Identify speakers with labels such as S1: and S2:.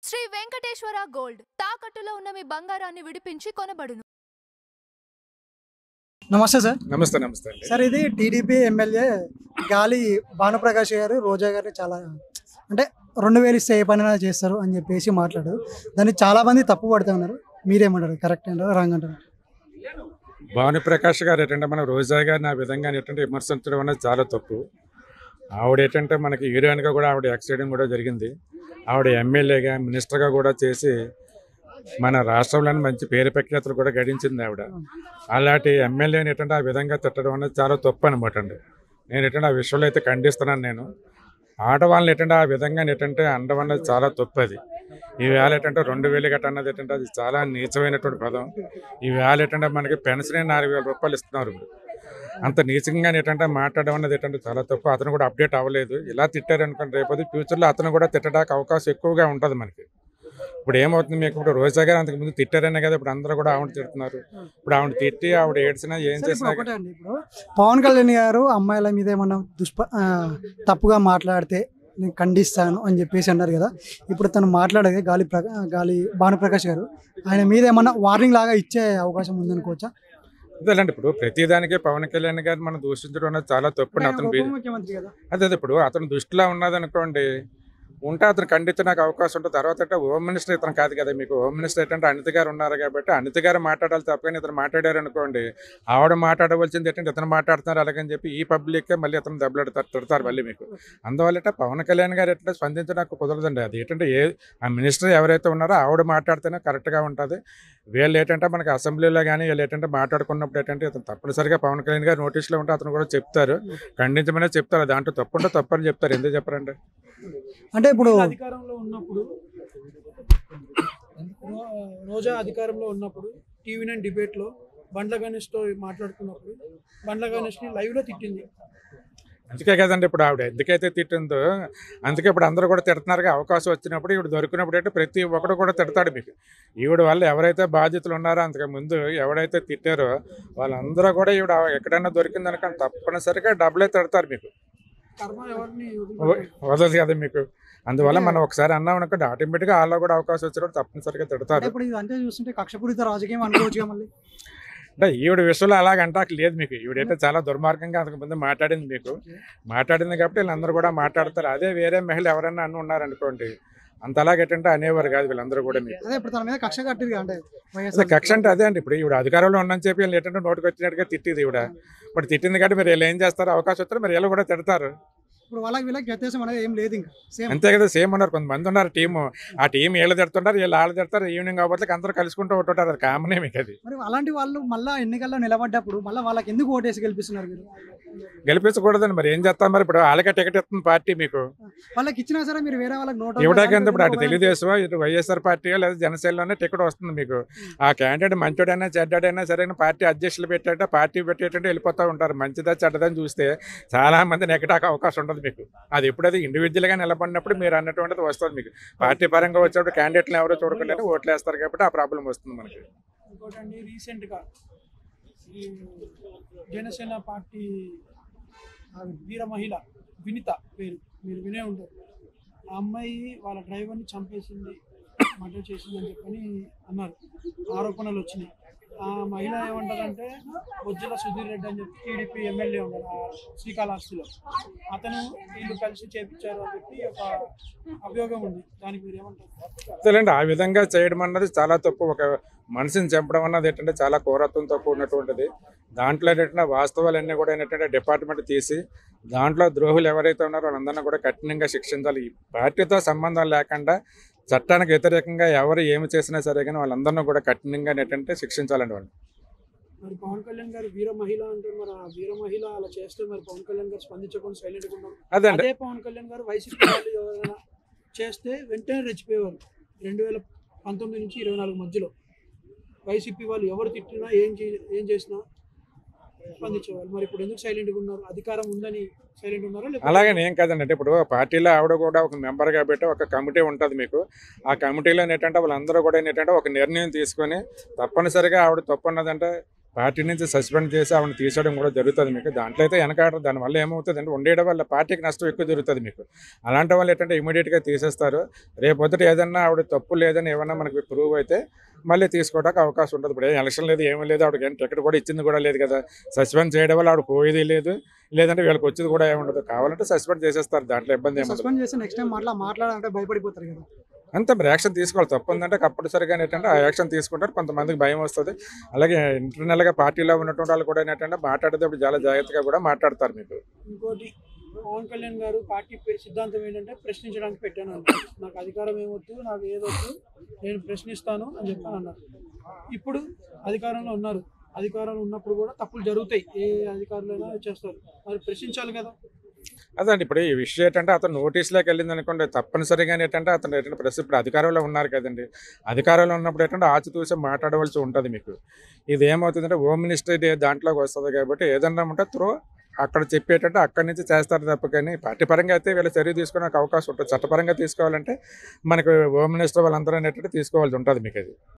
S1: Shri Venkateswara gold తాకట్టులో ఉన్న మీ బంగారాన్ని విడిపించి కొనబడును.
S2: నమస్తే సార్.
S3: నమస్తే నమస్తే అండి.
S2: సార్, ఇది టీడీపీ ఎమ్మెల్యే గాలి భానుప్రకాష్ గారు రోజా గారిని చాలా అంటే 2000 ఇస్తే ఏ పనైనా చేస్తారు అని చెప్పేసి మాట్లాడారు. దాన్ని చాలా మంది తప్పు పడుతూ ఉన్నారు. మీరేమంటారు? కరెక్ట్ అంటారు, రాంగ్ అంటారు?
S3: భానుప్రకాష్ గారు ఏంటంటే మన రోజా గారిని ఆ విధంగా ఏంటంటే విమర్శించడం అనేది చాలా తప్పు. ఆవిడ ఏంటంటే మనకి హీరోయిన్గా కూడా ఆవిడ యాక్సిడెంట్ కూడా జరిగింది. ఆవిడ ఎమ్మెల్యేగా మినిస్టర్గా కూడా చేసి మన రాష్ట్రంలోని మంచి పేరు ప్రఖ్యాతులు కూడా గడించింది ఆవిడ. అలాంటి ఎమ్మెల్యేని ఏంటంటే ఆ విధంగా తిట్టడం అనేది చాలా తప్పు అనమాట అండి. నేను ఏంటంటే ఆ విషయంలో అయితే ఖండిస్తున్నాను. నేను ఆడవాళ్ళని ఏంటంటే ఆ విధంగా ఏంటంటే అనడం అనేది చాలా తప్పు. అది ఈవేళ ఏంటంటే 2000 గట్ట అన్నది ఏంటంటే అది చాలా నీచమైనటువంటి పదం. ఈవేళ ఏంటంటే మనకి పెన్షన్ 4000 రూపాయలు ఇస్తున్నారు. అంత నీచంగా ఏంటంటే మాట్లాడడం అనేది ఏంటంటే చాలా తప్పు. అతను కూడా అప్డేట్ అవ్వలేదు. ఇలా తిట్టారు అనుకోండి, రేపు ఫ్యూచర్లో అతను కూడా తిట్టడానికి అవకాశం ఎక్కువగా ఉంటుంది మనకి. ఇప్పుడు ఏమవుతుంది, మీకు ఇప్పుడు రోజా గారు అంతకుముందు తిట్టారనే కదా ఇప్పుడు అందరూ కూడా ఆవిడ తిడుతున్నారు. ఇప్పుడు ఆవిడ తిట్టి ఆవిడ ఏడ్చినా ఏం చేసినా
S2: ఒకటే అండి, ఇప్పుడు పవన్ కళ్యాణ్ గారు అమ్మాయిల మీద ఏమన్నా తప్పుగా మాట్లాడితే నేను ఖండిస్తాను అని చెప్పేసి అన్నారు కదా. ఇప్పుడు తను మాట్లాడేది గాలి భానుప్రకాష్ గారు, ఆయన మీద ఏమన్నా వార్నింగ్ లాగా ఇచ్చే అవకాశం ఉందనుకోవచ్చా?
S3: అదేలేండి, ఇప్పుడు ప్రతిదానికి పవన్ కళ్యాణ్ గారు మనం దూషించడం అనేది చాలా తప్పు. అతను
S2: ముఖ్యమంత్రి కదా.
S3: అదే ఇప్పుడు అతను దృష్టిలో ఉన్నది అనుకోండి, ఉంటే అతను ఖండించడానికి అవకాశం ఉంటుంది. తర్వాత అంటే హోమ్ మినిస్టర్ ఇతను కాదు కదా. మీకు హోమ్ మినిస్టర్ ఏంటంటే అనిత గారు ఉన్నారు కాబట్టి అనిత గారు మాట్లాడాలి తప్పని ఇతను మాట్లాడారు అనుకోండి, ఆవిడ మాట్లాడవలసింది ఏంటంటే ఇతను మాట్లాడుతున్నారు అలాగని చెప్పి ఈ పబ్లిక్కే మళ్ళీ ఇతను తిడతారు మళ్ళీ మీకు. అందువల్ల పవన్ కళ్యాణ్ గారు ఎట్లా స్పందించడానికి కుదరదండి. అది ఏంటంటే ఆ మినిస్టర్ ఎవరైతే ఉన్నారో ఆవిడ మాట్లాడితేనే కరెక్ట్గా ఉంటుంది. వీళ్ళు ఏంటంటే మనకి అసెంబ్లీలో కానీ వీళ్ళు ఏంటంటే మాట్లాడుకున్నప్పుడు ఏంటంటే ఇతను తప్పనిసరిగా పవన్ కళ్యాణ్ గారు నోటీసులో ఉంటే అతను కూడా చెప్తారు, ఖండించమనే చెప్తారు. దాంట్లో తప్పుంటే తప్పని చెప్తారు. ఎందుకు చెప్పరండి?
S2: అంటే ఇప్పుడు
S4: అధికారంలో ఉన్నప్పుడు రోజా అధికారంలో ఉన్నప్పుడు టీవీ9 డిబేట్లో బండ్ల గణేష్తో మాట్లాడుకున్నప్పుడు బండ్ల గణేష్ని లైవ్లో తిట్టింది.
S3: అందుకే కదండి ఇప్పుడు ఆవిడ ఎందుకైతే తిట్టిందో అందుకే ఇప్పుడు అందరూ కూడా తిడుతున్నారు. అవకాశం వచ్చినప్పుడు ఈవిడ దొరికినప్పుడు అంటే ప్రతి ఒక్కడు కూడా తిడతాడు మీకు. ఈవిడ వల్ల ఎవరైతే బాధ్యతలు ఉన్నారో అంతకు ముందు ఎవరైతే తిట్టారో వాళ్ళందరూ కూడా ఈవిడ ఎక్కడైనా దొరికిందనుకోండి తప్పనిసరిగా డబ్బులే తిడతారు మీకు. వదలదు కదా మీకు. అందువల్ల మనం ఒకసారి అన్నాం అనుకోండి ఆటోమేటిక్గా వాళ్ళలో కూడా అవకాశం వచ్చినప్పుడు తప్పనిసరిగా తిడతారు.
S2: ఇప్పుడు ఇదంతా చూస్తుంటే కక్షపూరిత రాజకీయం అనుకోవచ్చు మళ్ళీ.
S3: అంటే ఈవిడ విషయంలో అలాగంటా లేదు మీకు. ఈవిడైతే చాలా దుర్మార్గంగా అంతకుముందు మాట్లాడింది మీకు. మాట్లాడింది కాబట్టి వీళ్ళందరూ కూడా మాట్లాడతారు. అదే వేరే మహిళ ఎవరైనా అన్ని ఉన్నారనుకోండి అంత అలాగేటంటే అనేవారు కాదు వీళ్ళందరూ కూడా మీకు. కక్ష అంటే అదే అండి. ఇప్పుడు ఈవిడ అధికారంలో ఉండని చెప్పి వీళ్ళు ఏంటంటే నోటికి వచ్చినట్టుగా తిట్టింది ఈవిడ. ఇప్పుడు తిట్టింది కాబట్టి మీరు వీళ్ళు ఏం చేస్తారు, అవకాశం వస్తారు మరి వీళ్ళు కూడా తిడతారు.
S2: ఇప్పుడు వాళ్ళకి వీళ్ళకి వ్యత్యాసం అనేది ఏం లేదు, ఇంకా
S3: అంతే కదా. సేమ్ ఉన్నారు, కొంతమంది ఉన్నారు టీము. ఆ టీం వీళ్ళు తిడుతుంటారు, వీళ్ళు వాళ్ళు తిడతారు. ఈవినింగ్ అవ్వట్లకి అందరూ కలుసుకుంటూ ఉంటుంటారు. అది కామనే మీకు. అది
S2: మరి అలాంటి వాళ్ళు మళ్ళీ ఎన్నికల్లో నిలబడ్డప్పుడు మళ్ళీ వాళ్ళకి ఎందుకు ఓటేసి గెలిపిస్తున్నారు మీరు?
S3: గెలిపించకూడదండి. మరి ఏం చేస్తాం? మరి ఇప్పుడు వాళ్ళకే టికెట్ ఇస్తుంది పార్టీ మీకు.
S2: వాళ్ళకి ఇచ్చినా సరే మీరు వేరే వాళ్ళకి నోట్
S3: ఇవ్వడానికి ఇప్పుడు అటు తెలుగుదేశం ఇటు వైఎస్ఆర్ పార్టీ లేదా జనసేనలోనే టికెట్ వస్తుంది మీకు. ఆ క్యాండిడేట్ మంచోడైనా చెడ్డాడైనా సరే పార్టీ అధ్యక్షులు పెట్టేట పార్టీ పెట్టేటంటే వెళ్ళిపోతూ ఉంటారు. మంచిదా చెడ్డదని చూస్తే చాలా మంది నెగ్గడానికి అవకాశం ఉంటుంది మీకు. అది ఎప్పుడైతే ఇండివిజువల్గా నిలబడినప్పుడు మీరు అన్నటువంటిది వస్తుంది మీకు. పార్టీ పరంగా వచ్చినప్పుడు క్యాండిడేట్లు ఎవరో చూడకుండా ఓట్లు వేస్తారు కాబట్టి ఆ ప్రాబ్లం వస్తుంది మనకి.
S4: ఇంకోటండి, రీసెంట్గా ఈ జనసేన పార్టీ వీర మహిళ వినిత పేరు మీరు వినే ఉంటారు. ఆ అమ్మాయి వాళ్ళ డ్రైవర్ని చంపేసింది, మర్డర్ చేసింది అని చెప్పని అన్నారు, ఆరోపణలు వచ్చినాయి. ఆ మహిళ ఏమంటారంటే బొజ్జల సుధీర్ రెడ్డి అని చెప్పి టీడీపీ ఎమ్మెల్యే ఉన్నారు ఆ శ్రీకాళహస్తిలో, అతను వీళ్ళు కలిసి చేపించారు అని చెప్పి ఒక అభియోగం ఉంది. దానికి మీరు ఏమంటారు?
S3: అంతేలేండి, ఆ విధంగా చేయడం అన్నది చాలా తప్పు. ఒక మనిషిని చంపడం అన్నది ఏంటంటే చాలా క్రూరత్వంతో కూడినటువంటిది. దాంట్లో ఏంటంటే వాస్తవాలన్నీ కూడా ఏంటంటే డిపార్ట్మెంట్ తీసి దాంట్లో ద్రోహులు ఎవరైతే ఉన్నారో వాళ్ళందరినీ కూడా కఠినంగా శిక్షించాలి. ఈ పార్టీతో సంబంధం లేకుండా చట్టానికి వ్యతిరేకంగా ఎవరు ఏమి చేసినా సరే కానీ వాళ్ళందరినీ కూడా కఠినంగా ఏంటంటే శిక్షించాలండి వాళ్ళు.
S4: మరి పవన్ కళ్యాణ్ గారు వీర మహిళ అంటారు, మరి ఆ వీర మహిళ అలా చేస్తే మరి పవన్ కళ్యాణ్ గారు స్పందించకుండా సైలెంట్గా ఉన్నారు. అదే పవన్ కళ్యాణ్ గారు వైసీపీ వాళ్ళు ఎవరైనా చేస్తే వెంటనే రెచ్చిపోయేవారు. 2019 నుంచి 2024 మధ్యలో వైసీపీ వాళ్ళు ఎవరు తిట్టినా ఏం చేసినా స్పందించేవాళ్ళు. మరి ఇప్పుడు ఎందుకు సైలెంట్గా ఉన్నారు? అధికారం ఉందని సైలెంట్ ఉన్నారా?
S3: అలాగే ఏం కాదండి. అంటే ఇప్పుడు పార్టీలో ఆవిడ కూడా ఒక మెంబర్ కాబట్టి ఒక కమిటీ ఉంటుంది మీకు. ఆ కమిటీలో ఏంటంటే వాళ్ళందరూ కూడా ఏంటంటే ఒక నిర్ణయం తీసుకొని తప్పనిసరిగా ఆవిడ తప్పు ఉన్నదంటే పార్టీ నుంచి సస్పెండ్ చేసి ఆవిడని తీసేయడం కూడా జరుగుతుంది మీకు. దాంట్లో అయితే వెనకాడరు. దానివల్ల ఏమవుతుంది అంటే ఉండేయడం వల్ల పార్టీకి నష్టం ఎక్కువ జరుగుతుంది మీకు. అలాంటి వాళ్ళు ఏంటంటే ఇమీడియట్గా తీసేస్తారు. రేపొద్దుట ఏదన్నా ఆవిడ తప్పు లేదని ఏమన్నా మనకి ప్రూవ్ అయితే మళ్ళీ తీసుకోవడానికి అవకాశం ఉంటుంది. ఇప్పుడు ఎలక్షన్ లేదు, ఏమీ లేదు, ఆవిడకి ఏం టికెట్ కూడా ఇచ్చింది కూడా లేదు కదా. సస్పెండ్ చేయడం వల్ల ఆవిడ పోయేది లేదు, లేదంటే వీళ్ళకి వచ్చేది కూడా ఏమి ఉండదు. కావాలంటే సస్పెండ్ చేసేస్తారు, దాంట్లో ఇబ్బంది ఏమి ఉండదు.
S2: సస్పెండ్ చేసి నెక్స్ట్ టైం మాట్లాడాలంటే భయపడిపోతారు కదా.
S3: అంత మరి యాక్షన్ తీసుకోవాలి. తప్పు ఉందంటే కంపల్సరీగా ఏంటంటే ఆ యాక్షన్ తీసుకుంటారు. కొంతమందికి భయం వస్తుంది. అలాగే ఇంటర్నల్గా పార్టీలో ఉన్నటువంటి వాళ్ళు కూడా ఏంటంటే మాట్లాడేటప్పుడు చాలా జాగ్రత్తగా కూడా మాట్లాడతారు మీకు.
S4: ఇంకోటి, పవన్ కళ్యాణ్ గారు పార్టీ సిద్ధాంతం ఏంటంటే ప్రశ్నించడానికి పెట్టాను అన్నారు. నాకు అధికారం ఏమొద్దు, నాకు ఏదొద్దు, నేను ప్రశ్నిస్తాను అని చెప్పాను అన్నారు. ఇప్పుడు అధికారంలో ఉన్నారు. అధికారంలో ఉన్నప్పుడు కూడా తప్పులు జరుగుతాయి, ఏ అధికారులైనా చేస్తారు, మరి ప్రశ్నించాలి కదా.
S3: అదండి ఇప్పుడు ఈ విషయం ఏంటంటే అతను నోటీసులోకి వెళ్ళింది అనుకోండి, తప్పనిసరిగా ఏంటంటే అతను ఏంటంటే ప్రెస్ ఇప్పుడు అధికారంలో ఉన్నారు కదండి. అధికారంలో ఉన్నప్పుడు ఏంటంటే ఆచితూసి మాట్లాడవలసి ఉంటుంది మీకు. ఇది ఏమవుతుందంటే హోమ్ మినిస్టర్ దాంట్లోకి వస్తుంది కాబట్టి ఏదన్నా ఉంటే అక్కడ చెప్పేటంటే అక్కడి నుంచి చేస్తారు తప్ప, కానీ పార్టీ పరంగా అయితే వీళ్ళు చర్య తీసుకునే అవకాశం ఉంటుంది. చట్టపరంగా తీసుకోవాలంటే మనకు హోమ్ మినిస్టర్ వాళ్ళందరూ అనేటట్టు తీసుకోవాల్సి ఉంటుంది మీకు. అది